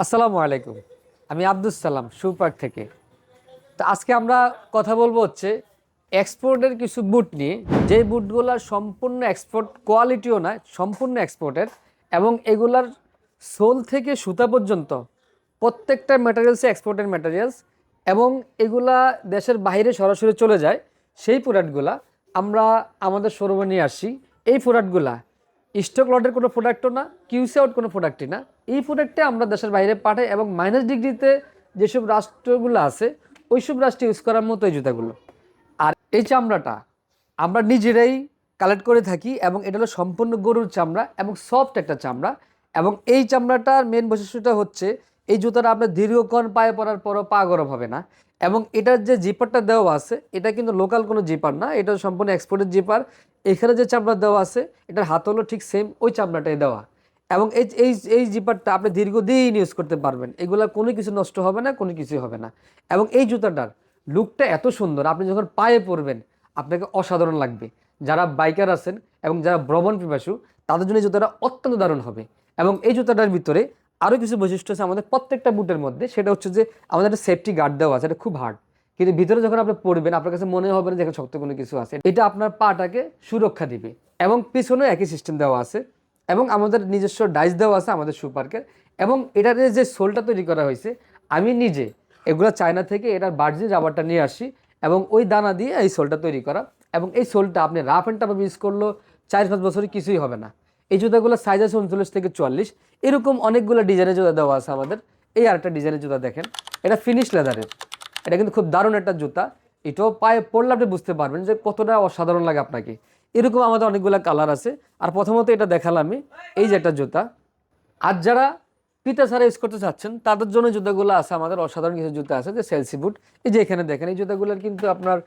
আসসালামু আলাইকুম। আমি আব্দুস সালাম সুপার থেকে। তো আজকে আমরা কথা বলবো হচ্ছে এক্সপোর্টের কিছু বুট নিয়ে, যে বুটগুলা সম্পূর্ণ এক্সপোর্ট কোয়ালিটিও না, সম্পূর্ণ এক্সপোর্টের, এবং এগুলার সোল থেকে সুতা পর্যন্ত প্রত্যেকটা ম্যাটেরিয়ালসে এক্সপোর্টের ম্যাটেরিয়ালস, এবং এগুলা দেশের বাইরে সরাসরি চলে যায়। সেই প্রোডাক্টগুলা আমরা আমাদের শোরুমে নিয়ে আসি। এই প্রোডাক্টগুলা স্টক লটের কোনো প্রোডাক্টও না, কিউসি আউট কোনো প্রোডাক্টই না। এই প্রোডাক্টে আমরা দেশের বাইরে পাঠাই, এবং মাইনাস ডিগ্রিতে যেসব রাষ্ট্রগুলো আছে ওইসব রাষ্ট্রে ইউজ করার মতো এই জুতাগুলো। আর এই চামড়াটা আমরা নিজেরাই কালেক্ট করে থাকি, এবং এটা হলো সম্পূর্ণ গরুর চামড়া এবং সফট একটা চামড়া। এবং এই চামড়াটার মেন বৈশিষ্ট্যটা হচ্ছে এই জুতাটা আপনার দীর্ঘক্ষণ পায়ে পরার পরও পা গরম হবে না। এবং এটার যে জিপারটা দেওয়া আছে এটা কিন্তু লোকাল কোনো জিপার না, এটা সম্পূর্ণ এক্সপোর্টের জিপার। এখানে যে চামড়া দেওয়া আছে এটার হাত হলো ঠিক সেম ওই চামড়াটাই দেওয়া। এবং এই এই এই জিপারটা আপনি দীর্ঘদিন ইউজ করতে পারবেন, এগুলা কোনো কিছু নষ্ট হবে না, কোনো কিছুই হবে না। এবং এই জুতাটার লুকটা এত সুন্দর, আপনি যখন পায়ে পরবেন আপনাকে অসাধারণ লাগবে। যারা বাইকার আছেন এবং যারা ভ্রমণ পিপাসু তাদের জন্য এই জুতাটা অত্যন্ত দারুণ হবে। এবং এই জুতাটার ভিতরে আরও কিছু বৈশিষ্ট্য আছে আমাদের প্রত্যেকটা বুটের মধ্যে, সেটা হচ্ছে যে আমাদের একটা সেফটি গার্ড দেওয়া আছে। এটা খুব হার্ড, কিন্তু ভিতরে যখন আপনি পরবেন আপনার কাছে মনে হবে না যে এখানে শক্ত কোনো কিছু আছে। এটা আপনার পাটাকে সুরক্ষা দিবে। এবং পিছনেও একই সিস্টেম দেওয়া আছে, এবং আমাদের নিজস্ব ডাইস দেওয়া আছে আমাদের শু পার্কের। এবং এটার যে সোলটা তৈরি করা হয়েছে, আমি নিজে এগুলো চায়না থেকে এটার বার্জিন রাবারটা নিয়ে আসি, এবং ওই দানা দিয়ে এই সোলটা তৈরি করা। এবং এই সোলটা আপনি রাফ অ্যান্ড টাফ ইউজ করলেও 4-5 বছরে কিছুই হবে না। এই জুতাগুলো সাইজ আছে 39 থেকে 44। এরকম অনেকগুলো ডিজাইনের জুতা দেওয়া আছে আমাদের। এই আরেকটা ডিজাইনের জুতা দেখেন, এটা ফিনিশ লেদারের। এটা কিন্তু খুব দারুণ একটা জুতা। এটাও পায়ে পরলে আপনি বুঝতে পারবেন যে কতটা অসাধারণ লাগে আপনাকে। এরকম আমাদের অনেকগুলো কালার আছে। আর প্রথমত এটা দেখালাম আমি, এই যে একটা জুতা। আর যারা ফিতা ছাড়া ইউজ করতে চাচ্ছেন তাদের জন্য জুতাগুলো আছে আমাদের, অসাধারণ কিছু জুতা আছে, যে সেলসি বুট। এই যে এখানে দেখেন, এই জুতাগুলোর কিন্তু আপনার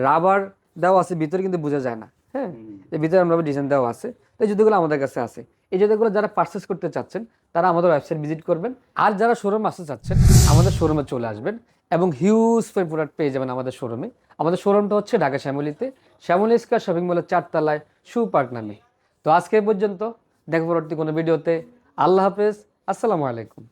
রাবার দেওয়া আছে, ভিতরে কিন্তু বোঝা যায় না। হ্যাঁ, এই ভিতরে আমরা ডিজাইন দেওয়া আছে। তো এই জুতাগুলো আমাদের কাছে আছে। এই জুতাগুলো যারা পারচেস করতে চাচ্ছেন তারা আমাদের ওয়েবসাইট ভিজিট করবেন। আর যারা শোরুম আসতে চাচ্ছেন আমাদের শোরুমে চলে আসবেন, এবং হিউজ প্রোডাক্ট পেয়ে যাবেন আমাদের শোরুমে। আমাদের শোরুমটা হচ্ছে ঢাকা শ্যামলীতে, শ্যামলী স্কয়ার শপিং মলের 4 তলায় শু পার্ক নামে। তো আজকে পর্যন্ত, দেখো পরবর্তী কোনো ভিডিওতে। আল্লাহ হাফেজ, আসসালামু আলাইকুম।